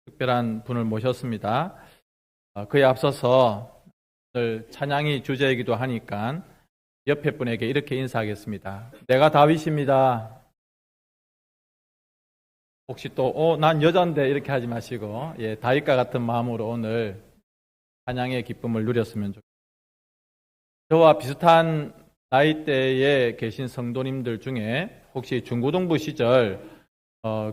특별한 분을 모셨습니다. 그에 앞서서 오늘 찬양이 주제이기도 하니까 옆에 분에게 이렇게 인사하겠습니다. 내가 다윗입니다. 혹시 또 난 여잔데 이렇게 하지 마시고 다윗과 같은 마음으로 오늘 찬양의 기쁨을 누렸으면 좋겠습니다. 저와 비슷한 나이대에 계신 성도님들 중에 혹시 중고등부 시절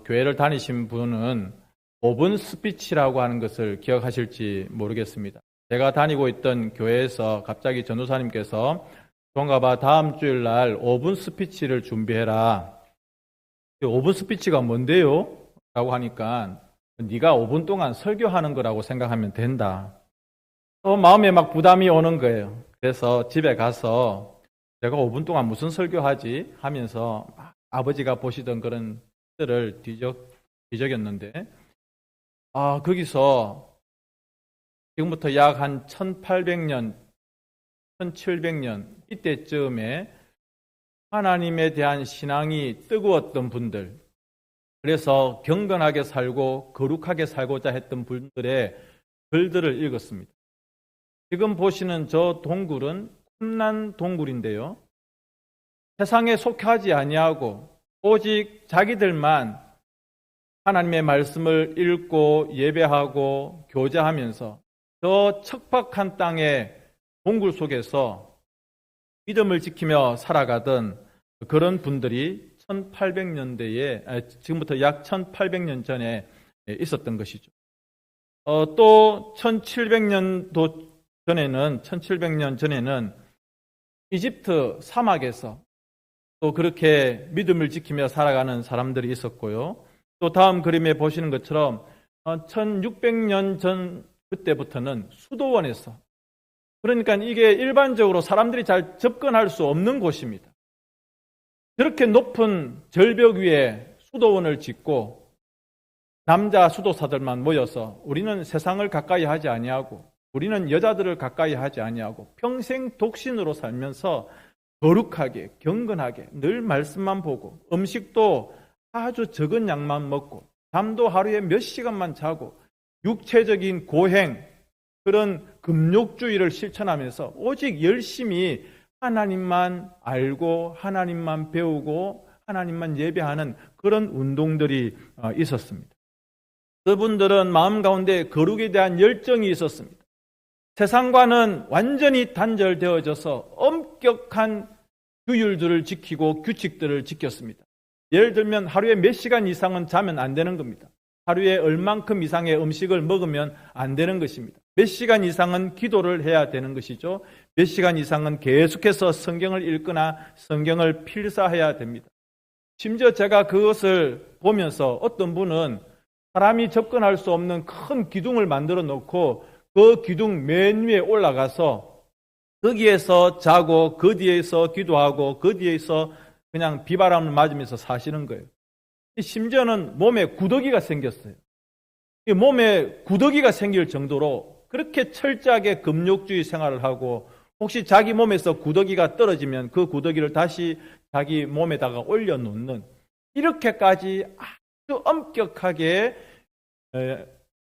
교회를 다니신 분은 5분 스피치라고 하는 것을 기억하실지 모르겠습니다. 제가 다니고 있던 교회에서 갑자기 전도사님께서 동갑아 다음 주일 날 5분 스피치를 준비해라. 5분 스피치가 뭔데요? 라고 하니까 네가 5분 동안 설교하는 거라고 생각하면 된다. 마음에 막 부담이 오는 거예요. 그래서 집에 가서 내가 5분 동안 무슨 설교하지? 하면서 아버지가 보시던 그런 들을 뒤적였는데 거기서 지금부터 약 한 1800년, 1700년 이때쯤에 하나님에 대한 신앙이 뜨거웠던 분들, 그래서 경건하게 살고 거룩하게 살고자 했던 분들의 글들을 읽었습니다. 지금 보시는 저 동굴은 쿰난 동굴인데요. 세상에 속하지 아니하고 오직 자기들만 하나님의 말씀을 읽고 예배하고 교제하면서 저 척박한 땅의 동굴 속에서 믿음을 지키며 살아가던 그런 분들이 1800년대에 지금부터 약 1800년 전에 있었던 것이죠. 또 1700년 전에는 이집트 사막에서 또 그렇게 믿음을 지키며 살아가는 사람들이 있었고요. 또 다음 그림에 보시는 것처럼 1600년 전 그때부터는 수도원에서, 그러니까 이게 일반적으로 사람들이 잘 접근할 수 없는 곳입니다. 저렇게 높은 절벽 위에 수도원을 짓고 남자 수도사들만 모여서 우리는 세상을 가까이 하지 아니하고 우리는 여자들을 가까이 하지 아니하고 평생 독신으로 살면서 거룩하게 경건하게 늘 말씀만 보고 음식도 아주 적은 양만 먹고 잠도 하루에 몇 시간만 자고 육체적인 고행, 그런 금욕주의를 실천하면서 오직 열심히 하나님만 알고 하나님만 배우고 하나님만 예배하는 그런 운동들이 있었습니다. 그분들은 마음 가운데 거룩에 대한 열정이 있었습니다. 세상과는 완전히 단절되어져서 엄격한 규율들을 지키고 규칙들을 지켰습니다. 예를 들면 하루에 몇 시간 이상은 자면 안 되는 겁니다. 하루에 얼만큼 이상의 음식을 먹으면 안 되는 것입니다. 몇 시간 이상은 기도를 해야 되는 것이죠. 몇 시간 이상은 계속해서 성경을 읽거나 성경을 필사해야 됩니다. 심지어 제가 그것을 보면서 어떤 분은 사람이 접근할 수 없는 큰 기둥을 만들어 놓고 그 기둥 맨 위에 올라가서 거기에서 자고 그 뒤에서 기도하고 그 뒤에서 그냥 비바람을 맞으면서 사시는 거예요. 심지어는 몸에 구더기가 생겼어요. 몸에 구더기가 생길 정도로 그렇게 철저하게 금욕주의 생활을 하고, 혹시 자기 몸에서 구더기가 떨어지면 그 구더기를 다시 자기 몸에다가 올려놓는, 이렇게까지 아주 엄격하게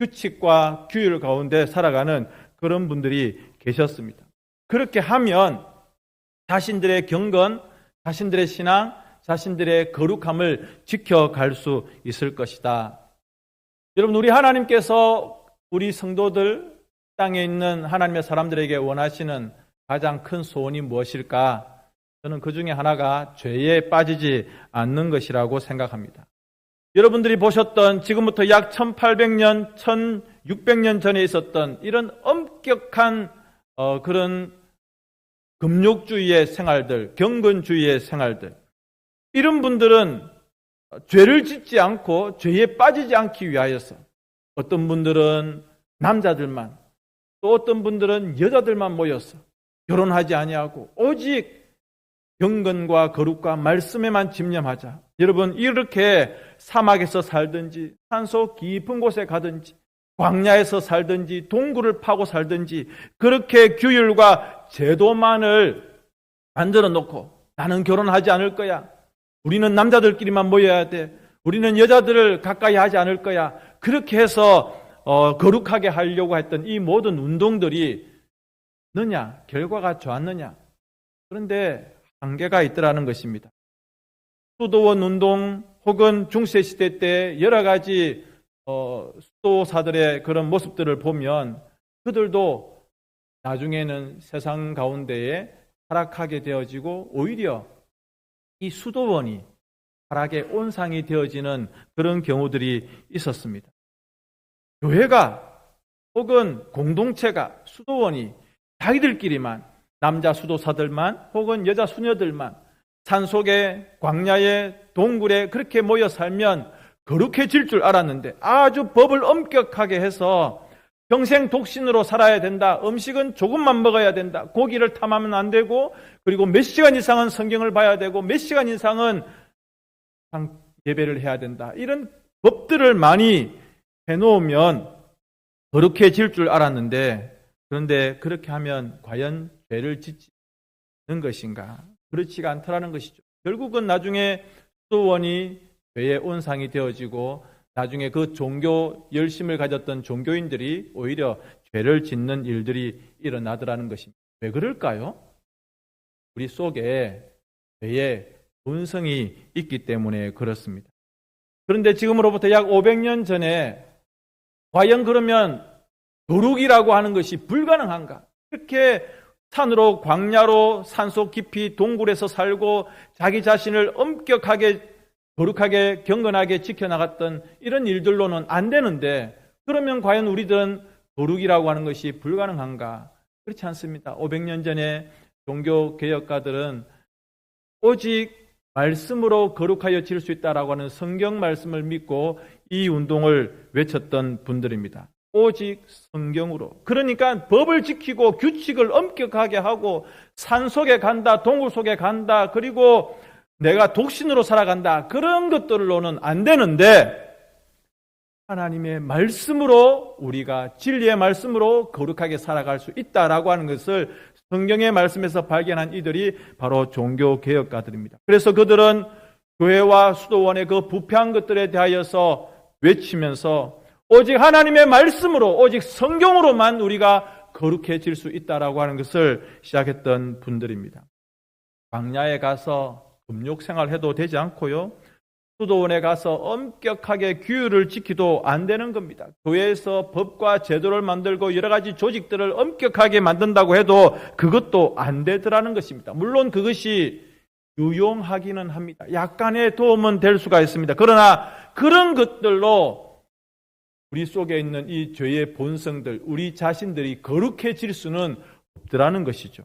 규칙과 규율 가운데 살아가는 그런 분들이 계셨습니다. 그렇게 하면 자신들의 경건, 자신들의 신앙, 자신들의 거룩함을 지켜갈 수 있을 것이다. 여러분, 우리 하나님께서 우리 성도들, 땅에 있는 하나님의 사람들에게 원하시는 가장 큰 소원이 무엇일까? 저는 그 중에 하나가 죄에 빠지지 않는 것이라고 생각합니다. 여러분들이 보셨던 지금부터 약 1800년, 1600년 전에 있었던 이런 엄격한 그런 금욕주의의 생활들, 경건주의의 생활들, 이런 분들은 죄를 짓지 않고 죄에 빠지지 않기 위하여서 어떤 분들은 남자들만, 또 어떤 분들은 여자들만 모여서 결혼하지 아니하고 오직 경건과 거룩과 말씀에만 집념하자. 여러분, 이렇게 사막에서 살든지 산소 깊은 곳에 가든지 광야에서 살든지 동굴을 파고 살든지 그렇게 규율과 제도만을 만들어 놓고 나는 결혼하지 않을 거야, 우리는 남자들끼리만 모여야 돼, 우리는 여자들을 가까이 하지 않을 거야. 그렇게 해서 거룩하게 하려고 했던 이 모든 운동들이 느냐? 결과가 좋았느냐? 그런데 한계가 있더라는 것입니다. 수도원 운동 혹은 중세시대 때 여러 가지 수도사들의 그런 모습들을 보면 그들도 나중에는 세상 가운데에 타락하게 되어지고 오히려 이 수도원이 타락의 온상이 되어지는 그런 경우들이 있었습니다. 교회가 혹은 공동체가 수도원이 자기들끼리만 남자 수도사들만 혹은 여자 수녀들만 산속에 광야에 동굴에 그렇게 모여 살면 거룩해질 줄 알았는데 아주 법을 엄격하게 해서 평생 독신으로 살아야 된다. 음식은 조금만 먹어야 된다. 고기를 탐하면 안 되고 그리고 몇 시간 이상은 성경을 봐야 되고 몇 시간 이상은 예배를 해야 된다. 이런 법들을 많이 해놓으면 거룩해질 줄 알았는데 그런데 그렇게 하면 과연 죄를 짓는 것인가? 그렇지가 않더라는 것이죠. 결국은 나중에 수도원이 죄의 온상이 되어지고 나중에 그 종교 열심을 가졌던 종교인들이 오히려 죄를 짓는 일들이 일어나더라는 것입니다. 왜 그럴까요? 우리 속에 죄의 본성이 있기 때문에 그렇습니다. 그런데 지금으로부터 약 500년 전에 과연 그러면 거룩이라고 하는 것이 불가능한가? 이렇게 산으로 광야로 산속 깊이 동굴에서 살고 자기 자신을 엄격하게 거룩하게 경건하게 지켜나갔던 이런 일들로는 안 되는데 그러면 과연 우리들은 거룩이라고 하는 것이 불가능한가? 그렇지 않습니다. 500년 전에 종교개혁가들은 오직 말씀으로 거룩하여 질 수 있다라고 하는 성경 말씀을 믿고 이 운동을 외쳤던 분들입니다. 오직 성경으로. 그러니까 법을 지키고 규칙을 엄격하게 하고 산 속에 간다, 동굴 속에 간다, 그리고 내가 독신으로 살아간다. 그런 것들로는 안 되는데 하나님의 말씀으로 우리가 진리의 말씀으로 거룩하게 살아갈 수 있다라고 하는 것을 성경의 말씀에서 발견한 이들이 바로 종교개혁가들입니다. 그래서 그들은 교회와 수도원의 그 부패한 것들에 대하여서 외치면서 오직 하나님의 말씀으로 오직 성경으로만 우리가 거룩해질 수 있다라고 하는 것을 시작했던 분들입니다. 광야에 가서 금욕 생활해도 되지 않고요. 수도원에 가서 엄격하게 규율을 지키도 안 되는 겁니다. 교회에서 법과 제도를 만들고 여러 가지 조직들을 엄격하게 만든다고 해도 그것도 안 되더라는 것입니다. 물론 그것이 유용하기는 합니다. 약간의 도움은 될 수가 있습니다. 그러나 그런 것들로 우리 속에 있는 이 죄의 본성들, 우리 자신들이 거룩해질 수는 없더라는 것이죠.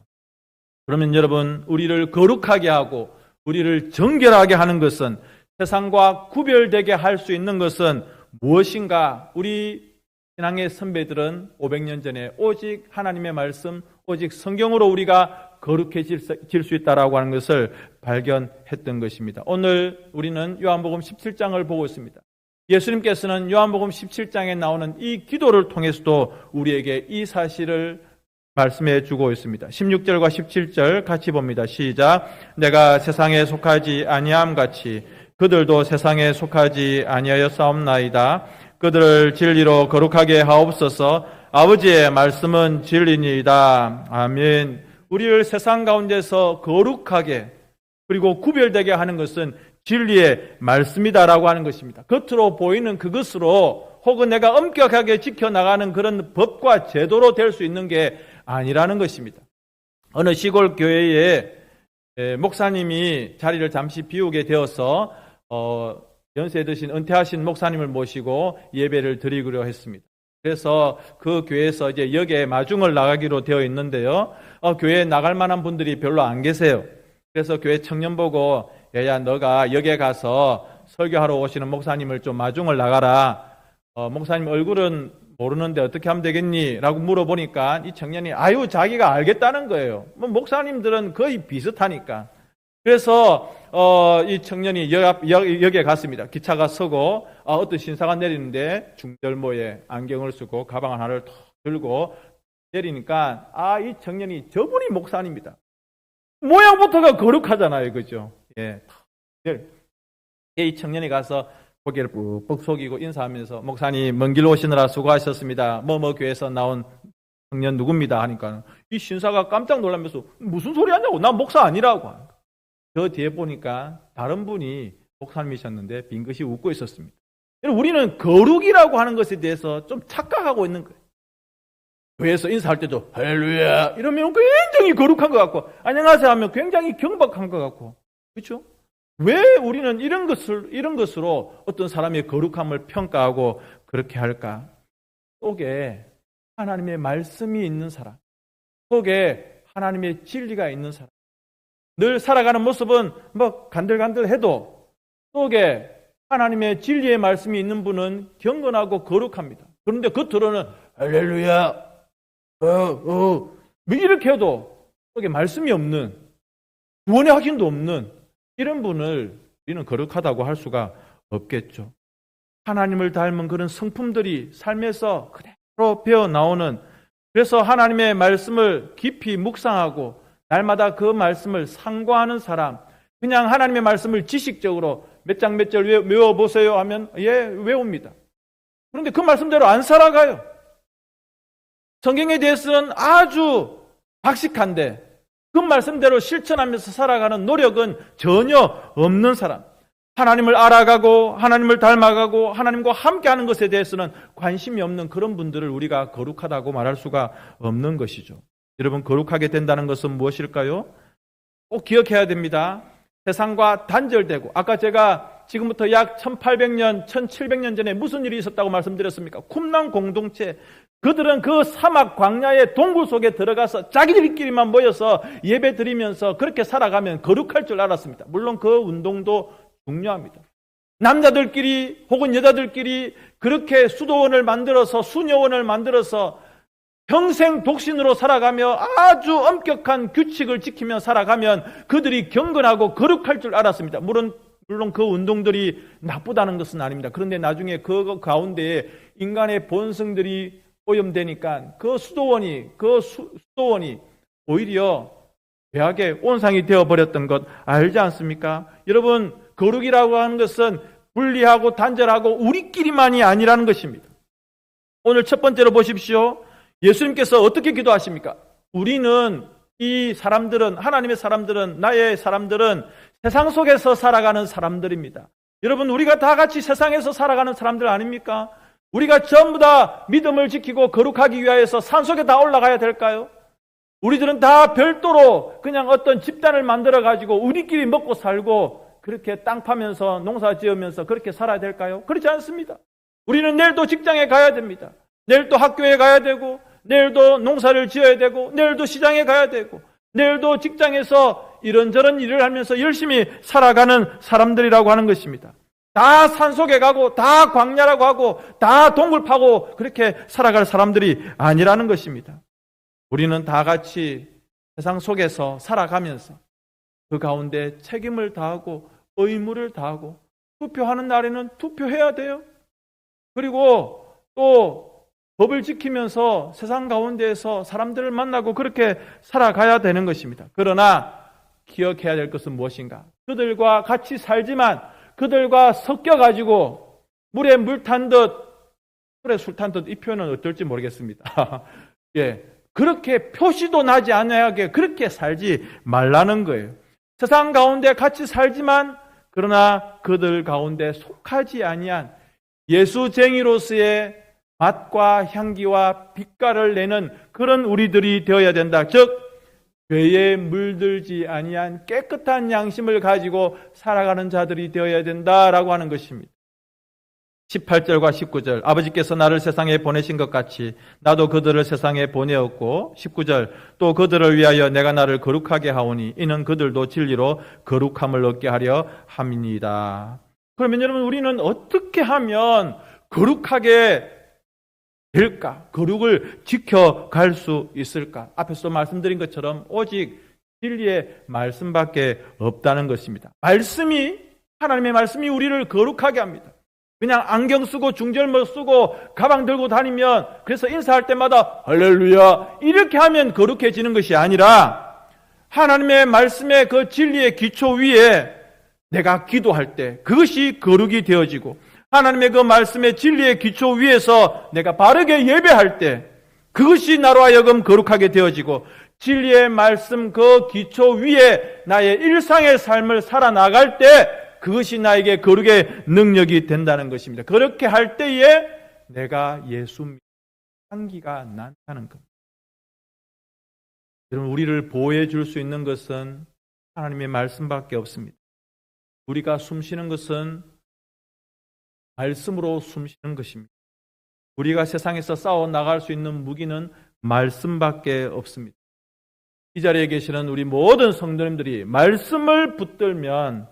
그러면 여러분, 우리를 거룩하게 하고 우리를 정결하게 하는 것은 세상과 구별되게 할 수 있는 것은 무엇인가? 우리 신앙의 선배들은 500년 전에 오직 하나님의 말씀, 오직 성경으로 우리가 거룩해질 수 있다라고 하는 것을 발견했던 것입니다. 오늘 우리는 요한복음 17장을 보고 있습니다. 예수님께서는 요한복음 17장에 나오는 이 기도를 통해서도 우리에게 이 사실을 말씀해 주고 있습니다. 16절과 17절 같이 봅니다. 시작. 내가 세상에 속하지 아니함 같이 그들도 세상에 속하지 아니하였사옵나이다. 그들을 진리로 거룩하게 하옵소서. 아버지의 말씀은 진리니이다. 아멘. 우리를 세상 가운데서 거룩하게 그리고 구별되게 하는 것은 진리의 말씀이다라고 하는 것입니다. 겉으로 보이는 그것으로 혹은 내가 엄격하게 지켜나가는 그런 법과 제도로 될 수 있는 게 아니라는 것입니다. 어느 시골 교회에 목사님이 자리를 잠시 비우게 되어서 연세 드신 은퇴하신 목사님을 모시고 예배를 드리기로 했습니다. 그래서 그 교회에서 이제 역에 마중을 나가기로 되어 있는데요. 교회에 나갈 만한 분들이 별로 안 계세요. 그래서 교회 청년 보고 야 너가 역에 가서 설교하러 오시는 목사님을 좀 마중을 나가라. 목사님 얼굴은 모르는데 어떻게 하면 되겠니? 라고 물어보니까 이 청년이 아유 자기가 알겠다는 거예요. 목사님들은 거의 비슷하니까. 그래서 이 청년이 역에 갔습니다. 기차가 서고 어떤 신사가 내리는데 중절모에 안경을 쓰고 가방 하나를 턱 들고 내리니까 이 청년이 저분이 목사님입니다. 모양부터가 거룩하잖아요. 그죠? 예. 이 청년이 가서 고개를 푹푹 속이고 인사하면서 목사님 먼 길 오시느라 수고하셨습니다. 뭐뭐 교회에서 나온 청년 누굽니다 하니까 이 신사가 깜짝 놀라면서 무슨 소리 하냐고, 난 목사 아니라고. 저 뒤에 보니까 다른 분이 목사님이셨는데 빙긋이 웃고 있었습니다. 우리는 거룩이라고 하는 것에 대해서 좀 착각하고 있는 거예요. 교회에서 인사할 때도 할렐루야 이러면 굉장히 거룩한 것 같고, 안녕하세요 하면 굉장히 경박한 것 같고, 그렇죠? 왜 우리는 이런 것으로 어떤 사람의 거룩함을 평가하고 그렇게 할까? 속에 하나님의 말씀이 있는 사람, 속에 하나님의 진리가 있는 사람, 늘 살아가는 모습은 뭐 간들간들해도 속에 하나님의 진리의 말씀이 있는 분은 경건하고 거룩합니다. 그런데 겉으로는 할렐루야 뭐 이렇게 해도 속에 말씀이 없는, 구원의 확신도 없는 이런 분을 우리는 거룩하다고 할 수가 없겠죠. 하나님을 닮은 그런 성품들이 삶에서 그대로 배어 나오는, 그래서 하나님의 말씀을 깊이 묵상하고 날마다 그 말씀을 상고하는 사람, 그냥 하나님의 말씀을 지식적으로 몇 장 몇 절 외워보세요 하면 외웁니다. 그런데 그 말씀대로 안 살아가요. 성경에 대해서는 아주 박식한데 그 말씀대로 실천하면서 살아가는 노력은 전혀 없는 사람, 하나님을 알아가고 하나님을 닮아가고 하나님과 함께하는 것에 대해서는 관심이 없는 그런 분들을 우리가 거룩하다고 말할 수가 없는 것이죠. 여러분, 거룩하게 된다는 것은 무엇일까요? 꼭 기억해야 됩니다. 세상과 단절되고, 아까 제가 지금부터 약 1800년, 1700년 전에 무슨 일이 있었다고 말씀드렸습니까? 쿰란 공동체, 그들은 그 사막 광야의 동굴 속에 들어가서 자기들끼리만 모여서 예배 드리면서 그렇게 살아가면 거룩할 줄 알았습니다. 물론 그 운동도 중요합니다. 남자들끼리 혹은 여자들끼리 그렇게 수도원을 만들어서, 수녀원을 만들어서 평생 독신으로 살아가며 아주 엄격한 규칙을 지키며 살아가면 그들이 경건하고 거룩할 줄 알았습니다. 물론 그 운동들이 나쁘다는 것은 아닙니다. 그런데 나중에 그 가운데에 인간의 본성들이 오염되니까 그 수도원이 오히려 죄악의 온상이 되어버렸던 것 알지 않습니까? 여러분, 거룩이라고 하는 것은 분리하고 단절하고 우리끼리만이 아니라는 것입니다. 오늘 첫 번째로 보십시오. 예수님께서 어떻게 기도하십니까? 우리는, 이 사람들은, 하나님의 사람들은, 나의 사람들은 세상 속에서 살아가는 사람들입니다. 여러분, 우리가 다 같이 세상에서 살아가는 사람들 아닙니까? 우리가 전부 다 믿음을 지키고 거룩하기 위하여서 산속에 다 올라가야 될까요? 우리들은 다 별도로 그냥 어떤 집단을 만들어가지고 우리끼리 먹고 살고 그렇게 땅 파면서 농사 지으면서 그렇게 살아야 될까요? 그렇지 않습니다. 우리는 내일도 직장에 가야 됩니다. 내일도 학교에 가야 되고, 내일도 농사를 지어야 되고, 내일도 시장에 가야 되고, 내일도 직장에서 이런저런 일을 하면서 열심히 살아가는 사람들이라고 하는 것입니다. 다 산속에 가고 다 광야라고 하고 다 동굴 파고 그렇게 살아갈 사람들이 아니라는 것입니다. 우리는 다 같이 세상 속에서 살아가면서 그 가운데 책임을 다하고 의무를 다하고 투표하는 날에는 투표해야 돼요. 그리고 또 법을 지키면서 세상 가운데에서 사람들을 만나고 그렇게 살아가야 되는 것입니다. 그러나 기억해야 될 것은 무엇인가? 그들과 같이 살지만 그들과 섞여가지고 물에 물 탄 듯, 술에 술 탄 듯, 이 표현은 어떨지 모르겠습니다. 예, 그렇게 표시도 나지 않게 그렇게 살지 말라는 거예요. 세상 가운데 같이 살지만 그러나 그들 가운데 속하지 아니한 예수쟁이로서의 맛과 향기와 빛깔을 내는 그런 우리들이 되어야 된다. 즉 죄에 물들지 아니한 깨끗한 양심을 가지고 살아가는 자들이 되어야 된다라고 하는 것입니다. 18절과 19절, 아버지께서 나를 세상에 보내신 것 같이 나도 그들을 세상에 보내었고, 19절, 또 그들을 위하여 내가 나를 거룩하게 하오니 이는 그들도 진리로 거룩함을 얻게 하려 함이니이다. 그러면 여러분, 우리는 어떻게 하면 거룩하게 될까? 거룩을 지켜갈 수 있을까? 앞에서 말씀드린 것처럼 오직 진리의 말씀밖에 없다는 것입니다. 하나님의 말씀이 우리를 거룩하게 합니다. 그냥 안경 쓰고 중절모 쓰고 가방 들고 다니면, 그래서 인사할 때마다 할렐루야 이렇게 하면 거룩해지는 것이 아니라 하나님의 말씀의 그 진리의 기초 위에 내가 기도할 때 그것이 거룩이 되어지고, 하나님의 그 말씀의 진리의 기초 위에서 내가 바르게 예배할 때 그것이 나로 하여금 거룩하게 되어지고 진리의 말씀 그 기초 위에 나의 일상의 삶을 살아나갈 때 그것이 나에게 거룩의 능력이 된다는 것입니다. 그렇게 할 때에 내가 예수 믿는 향기가 난다는 겁니다. 여러분, 우리를 보호해 줄 수 있는 것은 하나님의 말씀밖에 없습니다. 우리가 숨쉬는 것은 말씀으로 숨쉬는 것입니다. 우리가 세상에서 싸워 나갈 수 있는 무기는 말씀밖에 없습니다. 이 자리에 계시는 우리 모든 성도님들이 말씀을 붙들면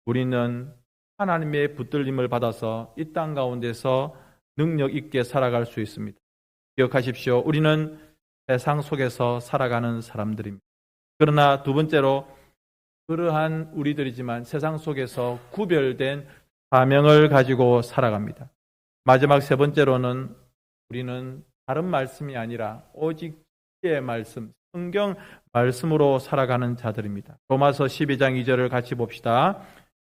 우리는 하나님의 붙들림을 받아서 이 땅 가운데서 능력 있게 살아갈 수 있습니다. 기억하십시오. 우리는 세상 속에서 살아가는 사람들입니다. 그러나 두 번째로 그러한 우리들이지만 세상 속에서 구별된 사명을 가지고 살아갑니다. 마지막 세 번째로는 우리는 다른 말씀이 아니라 오직 진리의 말씀, 성경 말씀으로 살아가는 자들입니다. 로마서 12장 2절을 같이 봅시다.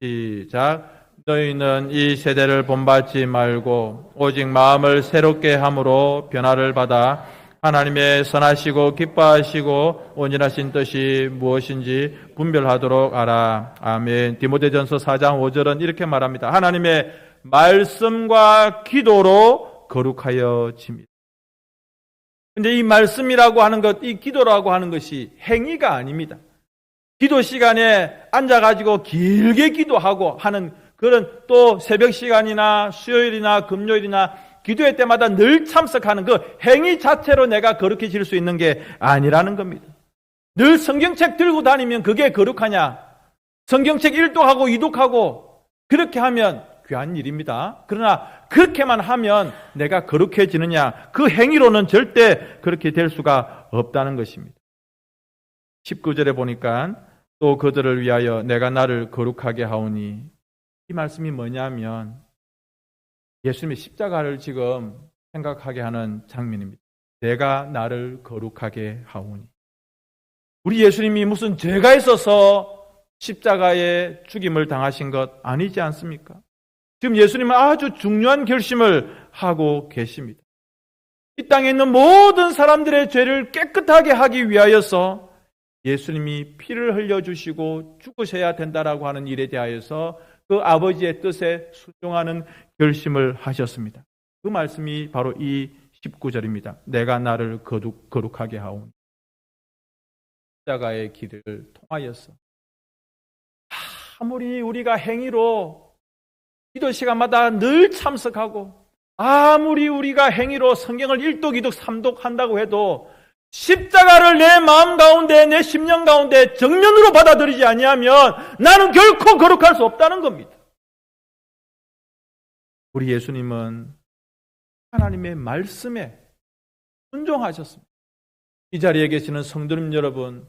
시작. 너희는 이 세대를 본받지 말고 오직 마음을 새롭게 함으로 변화를 받아 하나님의 선하시고 기뻐하시고 온전하신 뜻이 무엇인지 분별하도록 알아. 아멘. 디모데전서 4장 5절은 이렇게 말합니다. 하나님의 말씀과 기도로 거룩하여 집니다. 근데 이 말씀이라고 하는 것, 이 기도라고 하는 것이 행위가 아닙니다. 기도 시간에 앉아가지고 길게 기도하고 하는 그런 또 새벽 시간이나 수요일이나 금요일이나 기도회 때마다 늘 참석하는 그 행위 자체로 내가 거룩해질 수 있는 게 아니라는 겁니다. 늘 성경책 들고 다니면 그게 거룩하냐? 성경책 1독하고 2독하고 그렇게 하면 귀한 일입니다. 그러나 그렇게만 하면 내가 거룩해지느냐? 그 행위로는 절대 그렇게 될 수가 없다는 것입니다. 19절에 보니까 또 그들을 위하여 내가 나를 거룩하게 하오니, 이 말씀이 뭐냐면 예수님의 십자가를 지금 생각하게 하는 장면입니다. 내가 나를 거룩하게 하오니. 우리 예수님이 무슨 죄가 있어서 십자가에 죽임을 당하신 것 아니지 않습니까? 지금 예수님은 아주 중요한 결심을 하고 계십니다. 이 땅에 있는 모든 사람들의 죄를 깨끗하게 하기 위하여서 예수님이 피를 흘려주시고 죽으셔야 된다라고 하는 일에 대하여서 그 아버지의 뜻에 순종하는 결심을 하셨습니다. 그 말씀이 바로 이 19절입니다. 내가 나를 거룩하게 하오니. 십자가의 길을 통하여서 아무리 우리가 행위로 기도 시간마다 늘 참석하고 아무리 우리가 행위로 성경을 1독, 2독, 3독 한다고 해도 십자가를 내 마음 가운데, 내 심령 가운데 정면으로 받아들이지 아니하면 나는 결코 거룩할 수 없다는 겁니다. 우리 예수님은 하나님의 말씀에 순종하셨습니다. 이 자리에 계시는 성도님 여러분,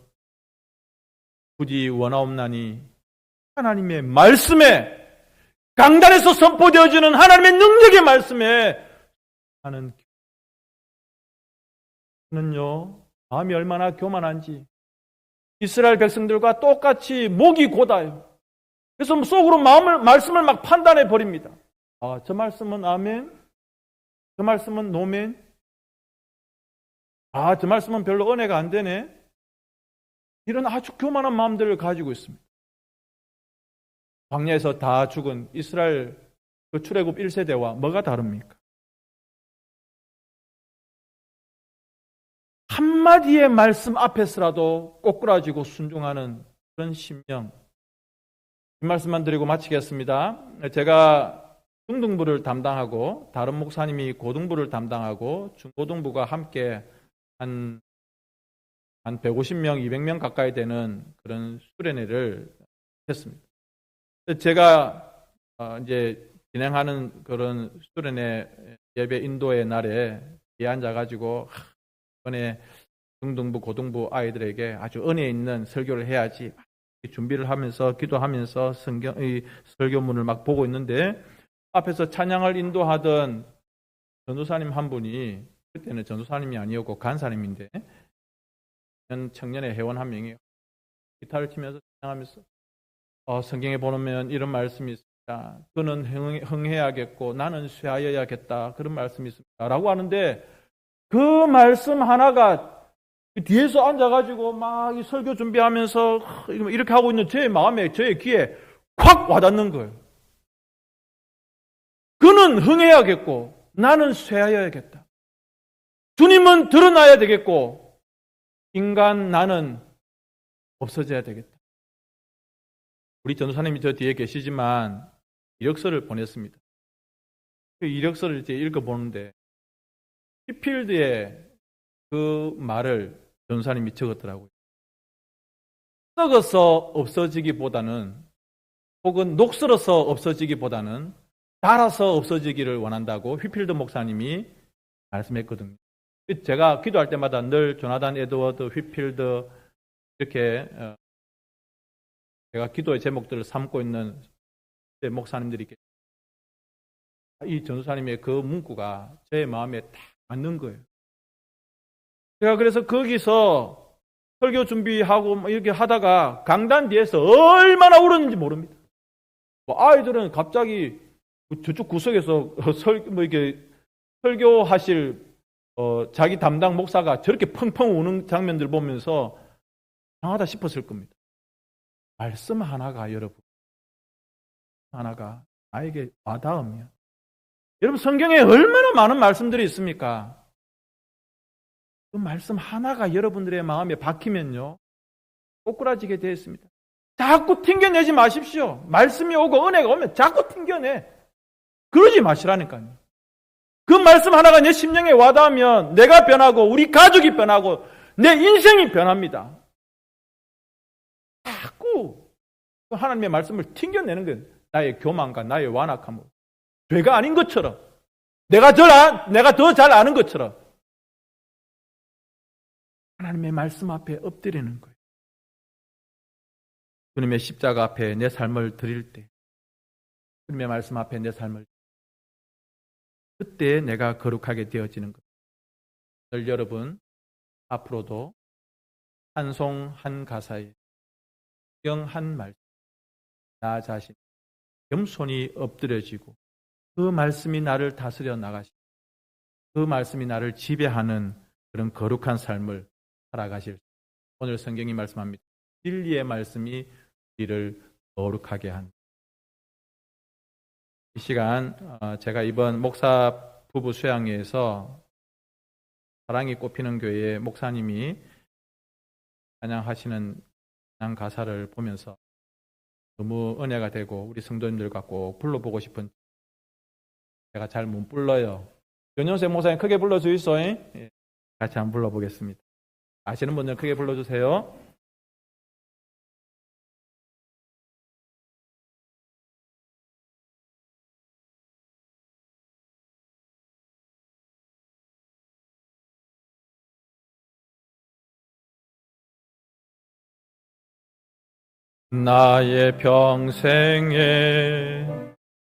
부디 원하옵나니 하나님의 말씀에, 강단에서 선포되어지는 하나님의 능력의 말씀에 하는 는요, 마음이 얼마나 교만한지 이스라엘 백성들과 똑같이 목이 고다요. 그래서 속으로 말씀을 막 판단해 버립니다. 아, 저 말씀은 아멘, 저 말씀은 노멘, 아, 저 말씀은 별로 은혜가 안 되네. 이런 아주 교만한 마음들을 가지고 있습니다. 광야에서 다 죽은 이스라엘 그 출애굽 1세대와 뭐가 다릅니까? 한마디의 말씀 앞에서라도 꼬꾸라지고 순종하는 그런 심령. 이 말씀만 드리고 마치겠습니다. 제가 중등부를 담당하고 다른 목사님이 고등부를 담당하고 중고등부가 함께 한 150명, 200명 가까이 되는 그런 수련회를 했습니다. 제가 이제 진행하는 그런 수련회 예배 인도의 날에 뒤에 앉아가지고 이번에 중등부, 고등부 아이들에게 아주 은혜 있는 설교를 해야지 준비를 하면서 기도하면서 성경의 설교문을 막 보고 있는데 앞에서 찬양을 인도하던 전도사님 한 분이, 그때는 전도사님이 아니었고 간사님인데 청년의 회원 한 명이 기타를 치면서 찬양하면서 성경에 보면 이런 말씀이 있어요. 그는 흥해야겠고 나는 쇠하여야겠다. 그런 말씀이 있습니다. 라고 하는데 그 말씀 하나가 뒤에서 앉아가지고 막 이 설교 준비하면서 이렇게 하고 있는 제 마음에, 저의 귀에 확 와닿는 거예요. 그는 흥해야겠고 나는 쇠하여야겠다. 주님은 드러나야 되겠고 인간 나는 없어져야 되겠다. 우리 전도사님이 저 뒤에 계시지만 이력서를 보냈습니다. 그 이력서를 이제 읽어보는데 휘필드의 그 말을 전도사님이 적었더라고요. 썩어서 없어지기보다는 혹은 녹슬어서 없어지기보다는 닳아서 없어지기를 원한다고 휘필드 목사님이 말씀했거든요. 제가 기도할 때마다 늘 조나단 에드워드 휘필드 이렇게 제가 기도의 제목들을 삼고 있는 목사님들이 계십니다. 이 전도사님의 그 문구가 제 마음에 딱 맞는 거예요. 제가 그래서 거기서 설교 준비하고 이렇게 하다가 강단 뒤에서 얼마나 울었는지 모릅니다. 아이들은 갑자기 저쪽 구석에서 이렇게 설교하실 자기 담당 목사가 저렇게 펑펑 우는 장면들 보면서 이상하다 싶었을 겁니다. 말씀 하나가 여러분, 하나가 나에게 와닿으면, 여러분 성경에 얼마나 많은 말씀들이 있습니까? 그 말씀 하나가 여러분들의 마음에 박히면요 꼬꾸라지게 되어 있습니다. 자꾸 튕겨내지 마십시오. 말씀이 오고 은혜가 오면 자꾸 튕겨내. 그러지 마시라니까요. 그 말씀 하나가 내 심령에 와닿으면 내가 변하고 우리 가족이 변하고 내 인생이 변합니다. 자꾸 하나님의 말씀을 튕겨내는 건 나의 교만과 나의 완악함으로 죄가 아닌 것처럼 내가 더 잘 아는 것처럼 하나님의 말씀 앞에 엎드리는 거예요. 주님의 십자가 앞에 내 삶을 드릴 때, 주님의 말씀 앞에 내 삶을 그때 내가 거룩하게 되어지는 거예요. 늘 여러분 앞으로도 찬송 한 가사에 경 한 말씀, 나 자신 겸손히 엎드려지고 그 말씀이 나를 다스려 나가시고 그 말씀이 나를 지배하는 그런 거룩한 삶을 살아가실 오늘 성경이 말씀합니다. 진리의 말씀이 우리를 거룩하게 한다. 이 시간 제가 이번 목사 부부 수양회에서 사랑이 꽃피는 교회의 목사님이 찬양하시는 찬양 가사를 보면서 너무 은혜가 되고 우리 성도님들과 꼭 불러보고 싶은, 제가 잘 못 불러요. 변현세 목사님 크게 불러주이소. 같이 한번 불러보겠습니다. 아시는 분들 크게 불러주세요. 나의 평생에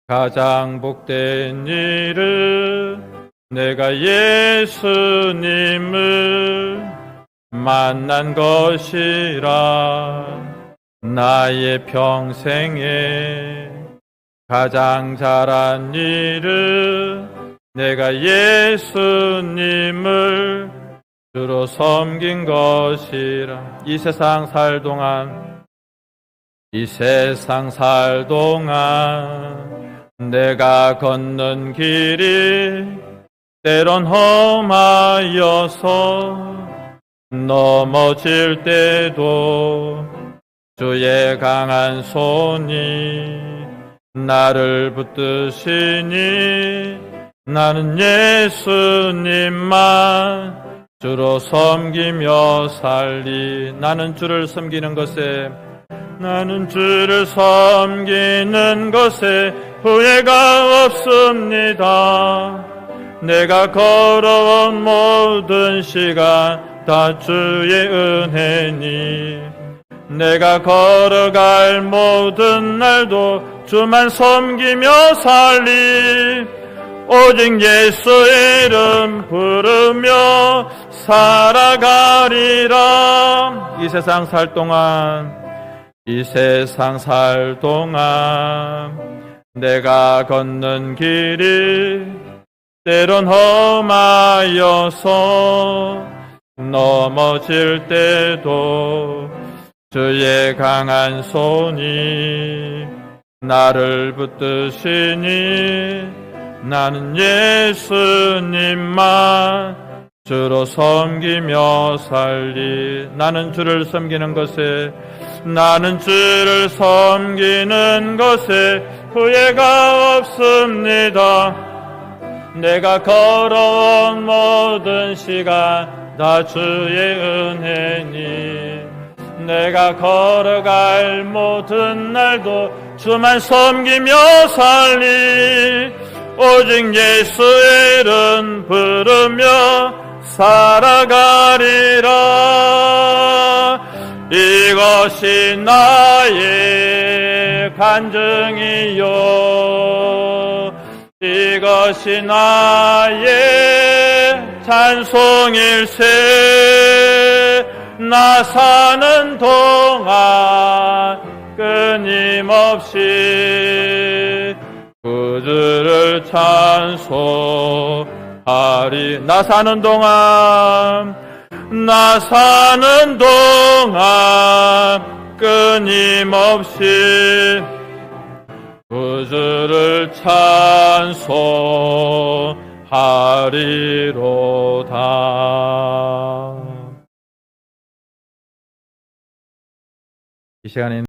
가장 복된 일은 내가 예수님을 만난 것이라. 나의 평생에 가장 잘한 일은 내가 예수님을 주로 섬긴 것이라. 이 세상 살 동안 내가 걷는 길이 때론 험하여서 넘어질 때도 주의 강한 손이 나를 붙드시니 나는 예수님만 주로 섬기며 살리. 나는 주를 섬기는 것에 후회가 없습니다. 내가 걸어온 모든 시간 다 주의 은혜니 내가 걸어갈 모든 날도 주만 섬기며 살리. 오직 예수 이름 부르며 살아가리라. 이 세상 살 동안 내가 걷는 길이 때론 험하여서 넘어질 때도 주의 강한 손이 나를 붙드시니 나는 예수님만 주로 섬기며 살리. 나는 주를 섬기는 것에 후회가 없습니다. 내가 걸어온 모든 시간 다 주의 은혜니 내가 걸어갈 모든 날도 주만 섬기며 살리. 오직 예수의 이름 부르며 살아가리라. 이것이 나의 간증이요 이것이 나의 찬송일세. 나 사는 동안 끊임없이 구주를 찬송하리. 나 사는 동안 끊임없이 구주를 찬송하리로다. 이 시간에